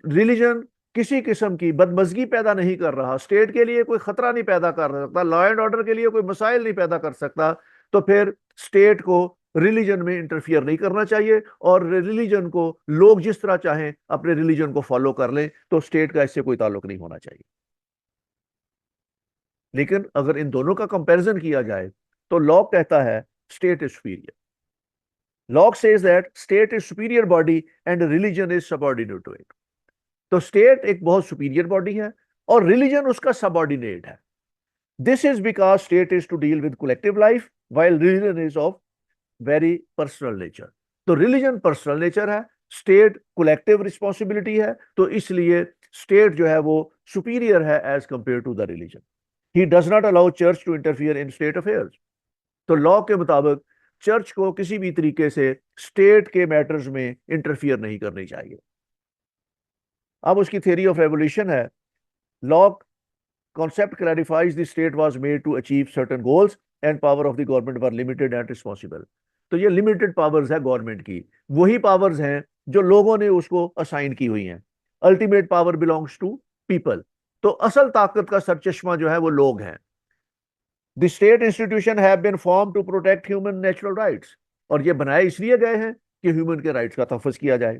रिलीजन किसी किस्म की बदमजगी पैदा नहीं कर रहा, स्टेट के लिए कोई खतरा नहीं पैदा कर सकता, लॉ एंड ऑर्डर के लिए कोई मसाइल नहीं पैदा कर सकता, तो फिर स्टेट को रिलीजन में इंटरफियर नहीं करना चाहिए, और रिलीजन को लोग जिस तरह चाहें अपने रिलीजन को फॉलो कर लें, तो स्टेट का इससे कोई ताल्लुक नहीं होना चाहिए। लेकिन अगर इन दोनों का कंपैरिजन किया जाए तो लॉ कहता है state is superior. Law says that state is superior body and religion is subordinate to it. तो स्टेट एक बहुत सुपीरियर बॉडी है और रिलीजन उसका सबऑर्डिनेट है। This is because state is to deal with collective life while religion is of very personal nature. तो religion personal nature है, state collective responsibility है, तो इसलिए स्टेट जो है वो सुपीरियर है as compare to the religion. He does not allow church to interfere in state affairs. तो लॉ के मुताबिक चर्च को किसी भी तरीके से स्टेट के मैटर्स में इंटरफियर नहीं करनी चाहिए। अब उसकी थ्योरी ऑफ रेवोल्यूशन है, law concept clarifies the state was made to achieve certain goals and power of the government were limited and responsible। तो ये लिमिटेड पावर्स है गवर्नमेंट की, वही पावर्स हैं जो लोगों ने उसको असाइन की हुई हैं। Ultimate power belongs to people. तो असल ताकत का सरचश्मा जो है वो लोग हैं। The state institution have been form to protect human natural rights. और ये बनाए इसलिए गए हैं कि ह्यूमन के राइट्स का तहफ़्फ़ुज़ किया जाए।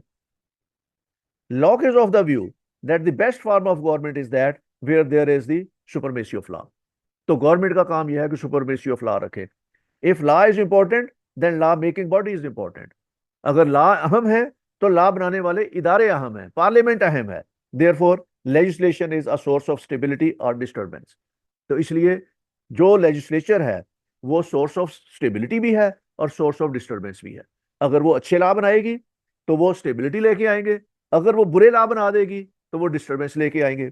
Locke is of the view that the best form of government is that where there is the supremacy of law। तो गवर्नमेंट का काम यह है कि सुपरमेसी ऑफ लॉ रखे। If law is important then law making body is important. अगर law अहम है तो लॉ बनाने वाले इदारे अहम है, पार्लियामेंट अहम है। Therefore legislation is a source of stability और डिस्टर्बेंस। तो इसलिए जो लेजिस्लेचर है वो सोर्स ऑफ स्टेबिलिटी भी है और सोर्स ऑफ डिस्टर्बेंस भी है। अगर वो अच्छे लॉ बनाएगी तो वो स्टेबिलिटी लेके आएंगे, अगर वो बुरे लॉ बना देगी तो वो डिस्टर्बेंस लेके आएंगे।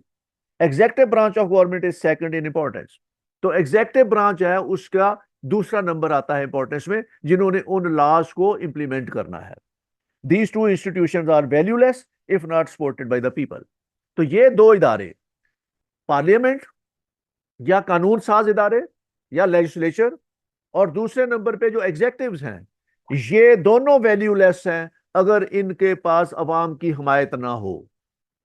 Executive branch of government is second in importance. तो एग्जेक्टिव ब्रांच है उसका दूसरा नंबर आता है इंपॉर्टेंस में, जिन्होंने उन लॉज को इंप्लीमेंट करना है। These two institutions are valueless if not supported by the people. तो ये दो इदारे, पार्लियामेंट या कानून साज इदारे या लेजिस्लेचर, और दूसरे नंबर पे जो एग्जेक्टिव्स हैं, ये दोनों वैल्यूलेस हैं अगर इनके पास अवाम की हमायत ना हो।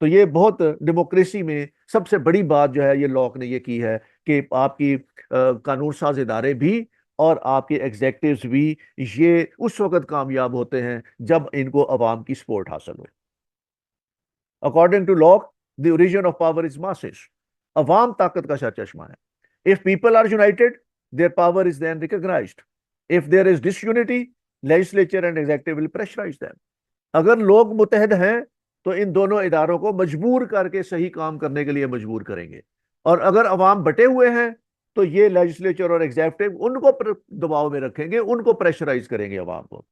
तो ये बहुत डेमोक्रेसी में सबसे बड़ी बात जो है ये लॉक ने ये की है कि आपकी कानून साज इदारे भी और आपके एग्जेक्टिव्स भी ये उस वक्त कामयाब होते हैं जब इनको अवाम की सपोर्ट हासिल हो। According to Locke the origin of power is masses. अवाम ताकत का सरचश्मा है। If people are united their power is then recognised. If there is disunity legislature and executive will pressurise them. अगर लोग मुतहद हैं तो इन दोनों इदारों को मजबूर करके सही काम करने के लिए मजबूर करेंगे, और अगर अवाम बटे हुए हैं तो ये लेजिस्लेचर और एग्जीक्यूटिव उनको दबाव में रखेंगे, उनको प्रेशराइज करेंगे अवाम को।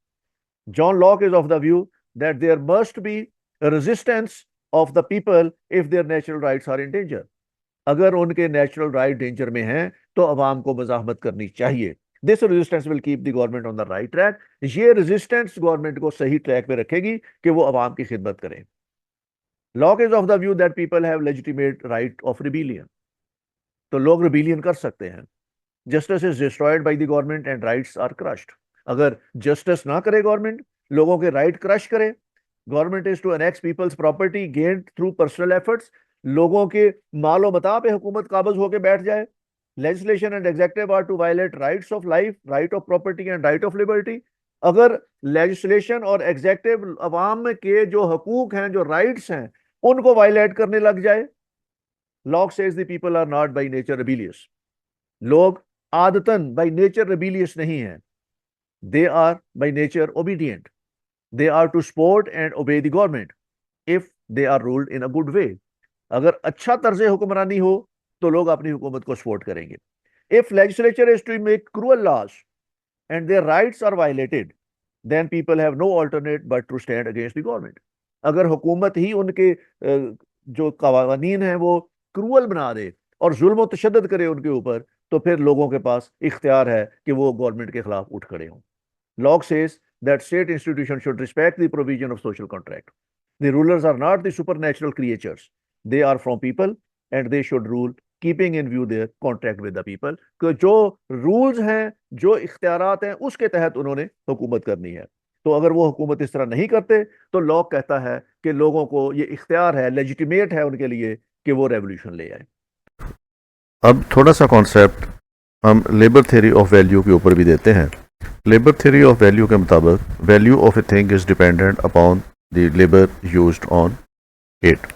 John Locke is of the view that there must be resistance of the people if their natural rights are in danger. अगर उनके नेचुरल राइट डेंजर में हैं तो अवाम को मज़ाहमत करनी चाहिए। This resistance will keep the government on the right track. ये resistance government को सही ट्रैक पे रखेगी कि वो अवाम की खिदमत करें। Locke is of the view that people have legitimate right of rebellion. तो लोग रिबेलियन कर सकते हैं। Justice is destroyed by the government and rights are crushed. अगर जस्टिस ना करे गवर्नमेंट, लोगों के राइट क्रश करे, government is to annex people's property gained through personal efforts. लोगों के मालो मता पे हुकूमत काबज होकर बैठ जाए। Legislation and executive are to violate rights of life, right of property and right of liberty. अगर लेजिस्लेशन और एग्जीक्यूटिव अवाम के जो हकूक हैं, जो राइट्स हैं, उनको वायलेट करने लग जाए। Locke says the people are not by nature rebellious. लोग आदतन बाय नेचर रिबेलियस नहीं है, they are by nature obedient. They are to support and obey the government if they are ruled in a good way. अगर अच्छा तर्ज हुक्मरानी हो तो लोग अपनी हुकूमत को सपोर्ट करेंगे। If legislature is to make cruel laws and their rights are violated then people have no alternate but to stand against the government. अगर हुकूमत ही उनके जो कवानीन हैं वो क्रूअल बना दे और जुल्म व तशद्दुद करे उनके ऊपर, तो फिर लोगों के पास इख्तियार है कि वो गवर्नमेंट के खिलाफ उठ खड़े हों। Lock says that state institutions should respect the provision of social contract. The rulers are not the supernatural creatures. They are from people and they should rule keeping in view their contract with the people, कि जो rules हैं, जो इख्तियारात हैं, उसके तहत उन्होंने हुकूमत करनी है। तो अगर वो हुकूमत इस तरह नहीं करते तो लॉक कहता है कि लोगों को ये इख्तियार है, लेजिटिमेट है उनके लिए कि वो रेवोल्यूशन ले आए। अब थोड़ा सा कॉन्सेप्ट हम लेबर थ्योरी ऑफ वैल्यू के ऊपर भी देते हैं। लेबर थ्योरी ऑफ वैल्यू के मुताबिक value of a thing is dependent upon the labour used on it.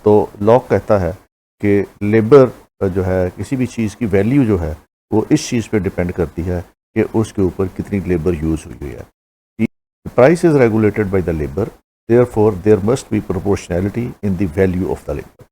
तो लॉक कहता है कि लेबर जो है, किसी भी चीज़ की वैल्यू जो है वो इस चीज़ पे डिपेंड करती है कि उसके ऊपर कितनी लेबर यूज़ हुई है। Price is regulated by the labour, therefore there must be proportionality in the value of the labour.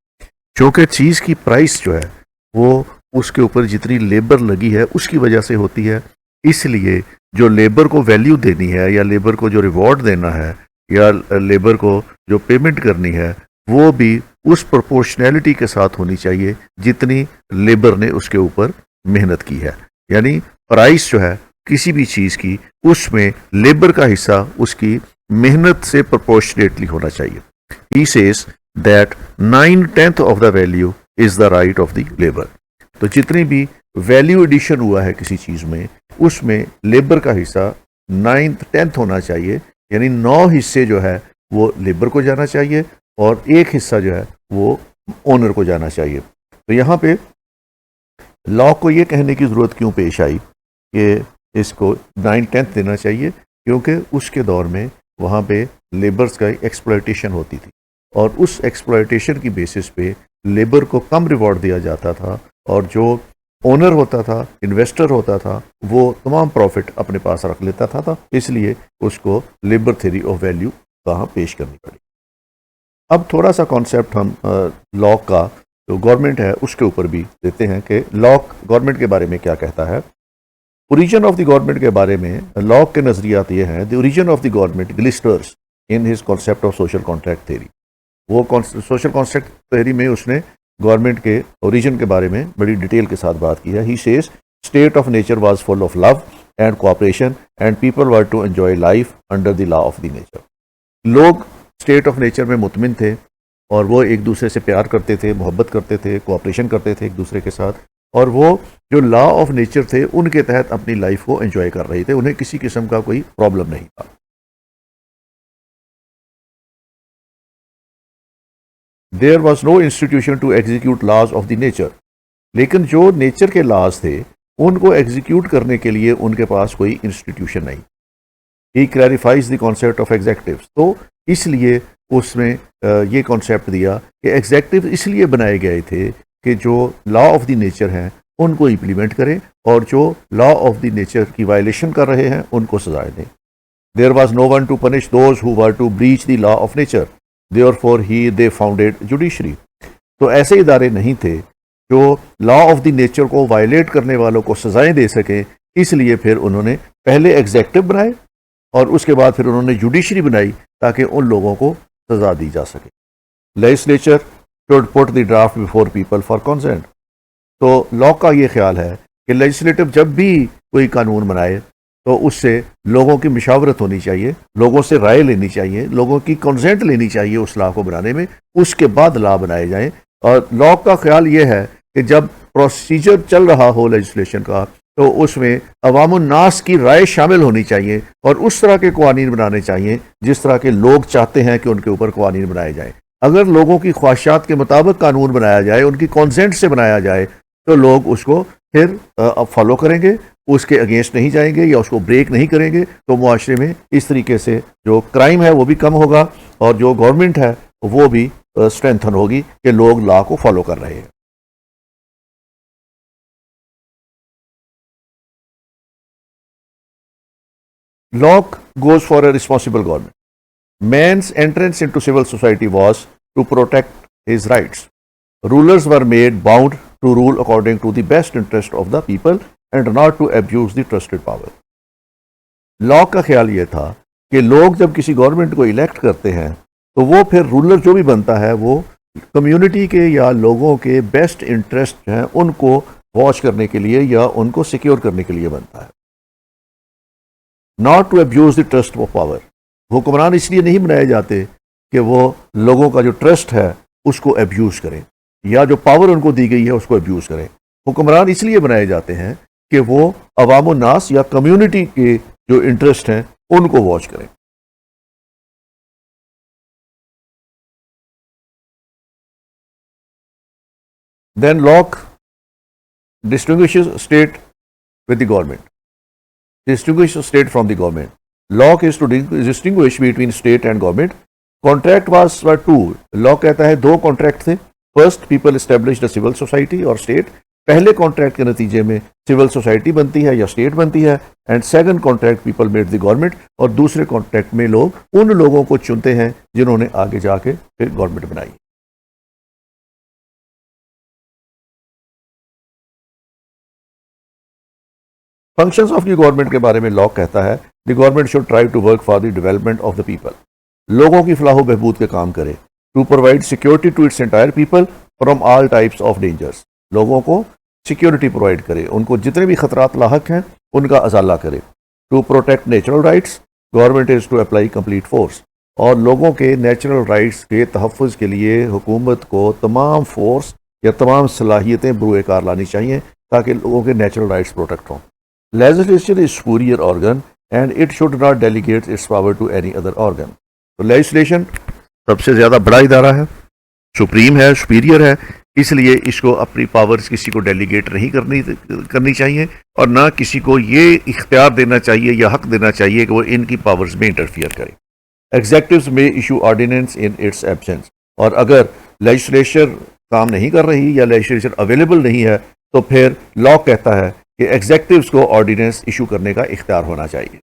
क्योंकि चीज़ की प्राइस जो है वो उसके ऊपर जितनी लेबर लगी है उसकी वजह से होती है, इसलिए जो लेबर को वैल्यू देनी है या लेबर को जो रिवॉर्ड देना है या लेबर को जो पेमेंट करनी है वो भी उस प्रोपोर्शनैलिटी के साथ होनी चाहिए जितनी लेबर ने उसके ऊपर मेहनत की है। यानी प्राइस जो है किसी भी चीज़ की, उसमें लेबर का हिस्सा उसकी मेहनत से प्रोपोर्शनेटली होना चाहिए। He says that 9/10 of the value is the right of the labour. तो जितनी भी वैल्यू एडिशन हुआ है किसी चीज़ में, उसमें लेबर का हिस्सा 9/10 होना चाहिए, यानी 9 हिस्से जो है वो लेबर को जाना चाहिए और 1 हिस्सा जो है वो ओनर को जाना चाहिए। तो यहाँ पे लॉ को ये कहने की ज़रूरत क्यों पेश आई कि इसको 9/10 देना चाहिए, क्योंकि उसके दौर में वहाँ पे लेबर्स का एक्सप्लॉयटेशन होती थी और उस एक्सप्लॉयटेशन की बेसिस पे लेबर को कम रिवॉर्ड दिया जाता था और जो ओनर होता था, इन्वेस्टर होता था, वो तमाम प्रॉफिट अपने पास रख लेता था। इसलिए उसको लेबर थ्योरी ऑफ वैल्यू कहाँ पेश करनी पड़ी। अब थोड़ा सा कॉन्सेप्ट हम लॉ का जो गवर्नमेंट है उसके ऊपर भी देते हैं कि लॉ गवर्नमेंट के बारे में क्या कहता है। ओरिजिन ऑफ द गवर्नमेंट के बारे में लॉ के नज़रियात ये हैं। The origin of the government glisters in his concept of social contract theory. वो सोशल कॉन्ट्रैक्ट थ्योरी में उसने गवर्नमेंट के ओरिजिन के बारे में बड़ी डिटेल के साथ बात की है। He says state of nature was full of love and cooperation and people were to enjoy life under the law of the nature. लोग स्टेट ऑफ नेचर में मुतमिन थे और वो एक दूसरे से प्यार करते थे, मोहब्बत करते थे, कोऑपरेशन करते थे एक दूसरे के साथ, और वो जो लॉ ऑफ नेचर थे उनके तहत अपनी लाइफ को एंजॉय कर रहे थे। उन्हें किसी किस्म का कोई प्रॉब्लम नहीं था। There was no institution to execute laws of the nature. लेकिन जो नेचर के लॉज थे उनको एग्जीक्यूट करने के लिए उनके पास कोई इंस्टीट्यूशन नहीं। ही क्लैरिफाइज द कॉन्सेप्ट ऑफ एग्जेक्टिव्स। तो इसलिए उसमें ये कॉन्सेप्ट दिया कि एग्जेक्टिव इसलिए बनाए गए थे कि जो लॉ ऑफ द नेचर हैं उनको इम्प्लीमेंट करें और जो लॉ ऑफ द नेचर की वायलेशन कर रहे हैं उनको सजाएं दें। There was no one to punish those who were to breach the law of nature, therefore they founded judiciary. तो ऐसे इदारे नहीं थे जो लॉ ऑफ द नेचर को वायलेट करने वालों को सजाएं दे सकें, इसलिए फिर उन्होंने पहले एग्जेक्टिव बनाए और उसके बाद फिर उन्होंने जुडिशरी बनाई ताकि उन लोगों को सजा दी जा सके। Legislature should put the draft before people for consent. तो लॉ का ये ख्याल है कि लेजिस्लेटिव जब भी कोई कानून बनाए तो उससे लोगों की मशावरत होनी चाहिए, लोगों से राय लेनी चाहिए, लोगों की कंसेंट लेनी चाहिए उस लॉ को बनाने में, उसके बाद लॉ बनाए जाएं। और लॉ का ख्याल ये है कि जब प्रोसीजर चल रहा हो लेजिस्लेशन का तो उसमें अवामुन्नास की राय शामिल होनी चाहिए और उस तरह के कवानीन बनाने चाहिए जिस तरह के लोग चाहते हैं कि उनके ऊपर कवानीन बनाए जाएं। अगर लोगों की ख्वाहिशात के मुताबिक कानून बनाया जाए, उनकी कॉन्सेंट से बनाया जाए, तो लोग उसको फिर फॉलो करेंगे, उसके अगेंस्ट नहीं जाएंगे या उसको ब्रेक नहीं करेंगे। तो मुआशरे में इस तरीके से जो क्राइम है वो भी कम होगा और जो गवर्नमेंट है वो भी स्ट्रेंथन होगी कि लोग लॉ को फॉलो कर रहे हैं। Locke goes for a responsible government. Man's entrance into civil society was to protect his rights. Rulers were made bound to rule according to the best interest of the people and not to abuse the trusted power. Lock का ख्याल ये था कि लोग जब किसी government को elect करते हैं तो वो फिर रूलर जो भी बनता है वो कम्युनिटी के या लोगों के बेस्ट इंटरेस्ट हैं उनको वॉच करने के लिए या उनको सिक्योर करने के लिए बनता है। Not to abuse the trust of power. हुक्मरान इसलिए नहीं बनाए जाते कि वो लोगों का जो ट्रस्ट है उसको अब्यूज करें। या जो पावर उनको दी गई है उसको अब्यूज करें। हुक्मरान इसलिए बनाए जाते हैं कि वो अवाम नास या कम्युनिटी के जो इंटरेस्ट हैं उनको वॉच करें। Then Locke distinguishes state with the government, distinguishes state from the government. Locke is to distinguish between state and government. Contract was were two. Locke कहता है दो कॉन्ट्रैक्ट थे। First people established civil society और state. पहले contract के नतीजे में civil society बनती है या स्टेट बनती है। And second contract people made the government, और दूसरे कॉन्ट्रैक्ट में लोग उन लोगों को चुनते हैं जिन्होंने आगे जाके फिर गवर्नमेंट बनाई। फंक्शंस ऑफ द गवर्नमेंट के बारे में लॉक कहता है the government should try to work for the development of the people. लोगों की फलाह बहबूद के काम करे। To provide security to its entire people from all types of dangers. लोगों को सिक्योरिटी प्रोवाइड करे, उनको जितने भी खतरात लाहक हैं उनका अजाला करे। To protect natural rights, government is to apply complete force. और लोगों के नेचुरल राइट्स के तहफ़्फ़ुज़ के लिए हुकूमत को तमाम फोर्स या तमाम सलाहियतें बरूए कार लानी चाहिए ताकि लोगों के नेचुरल राइट्स प्रोटेक्ट हों। Legislation is superior organ and it should not delegate its power to any other organ. तो लेजिस्लेशन सबसे ज़्यादा बड़ा इदारा है, सुप्रीम है, सुपीरियर है, इसलिए इसको अपनी पावर्स किसी को डेलीगेट नहीं करनी चाहिए और ना किसी को ये इख्तियार देना चाहिए या हक देना चाहिए कि वो इनकी पावर्स में इंटरफियर करे। Executives may issue ordinance in its absence, और अगर लेजिस्लेचर काम नहीं कर रही या लेजिस्लेचर अवेलेबल नहीं है तो फिर लॉ कहता है कि एग्जेक्टिव्स को ऑर्डिनेंस इशू करने का इख्तियार होना चाहिए।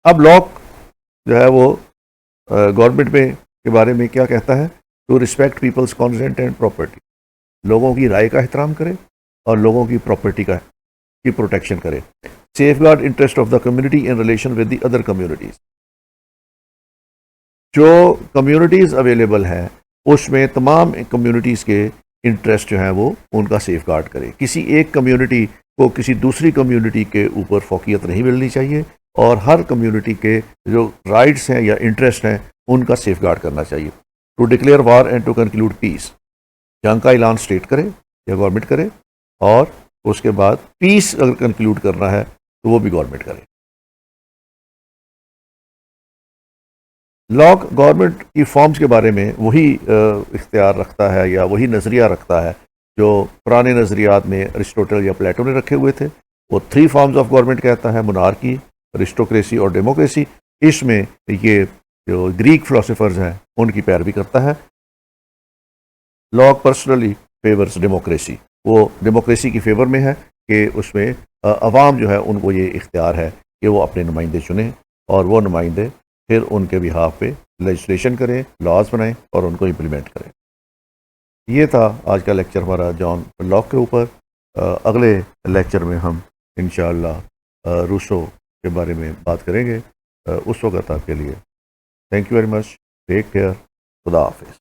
अब लॉ जो है वो गवर्नमेंट में के बारे में क्या कहता है? To respect people's consent and property. लोगों की राय का एहतराम करे और लोगों की प्रॉपर्टी की प्रोटेक्शन करे। Safeguard interest of the community in relation with the other communities. जो कम्युनिटीज अवेलेबल हैं उसमें तमाम कम्युनिटीज के इंटरेस्ट जो हैं वो उनका सेफ गार्ड करे। किसी एक कम्युनिटी को किसी दूसरी कम्युनिटी के ऊपर फोकियत नहीं मिलनी चाहिए और हर कम्युनिटी के जो राइट्स हैं या इंटरेस्ट हैं उनका सेफ गार्ड करना चाहिए। To declare war and to conclude peace. जंग का ऐलान स्टेट करे या गवर्नमेंट करे, और उसके बाद पीस अगर कंक्लूड करना है तो वो भी गवर्नमेंट करे। लॉ गवर्नमेंट की फॉर्म्स के बारे में वही इख्तियार रखता है या वही नज़रिया रखता है जो पुराने नज़रियात में अरिस्टोटल या प्लेटो ने रखे हुए थे। वो 3 फॉर्म्स ऑफ गवर्नमेंट कहता है, मोनार्की, अरिस्टोक्रेसी और डेमोक्रेसी। इसमें ये जो ग्रीक फिलोसोफर्स हैं उनकी पैरवी करता है। लॉक पर्सनली फेवर्स डेमोक्रेसी, वो डेमोक्रेसी की फेवर में है कि उसमें अवाम जो है उनको ये इख्तियार है कि वो अपने नुमाइंदे चुनें और वो नुमाइंदे फिर उनके बिहाफ पे लेजिस्लेशन करें, लॉज बनाएं और उनको इम्प्लीमेंट करें। ये था आज का लेक्चर हमारा जॉन लॉक के ऊपर। अगले लेक्चर में हम इंशाअल्लाह रूसो के बारे में बात करेंगे। उस वक्त आपके लिए thank you very much, take care, खुदा हाफिज़।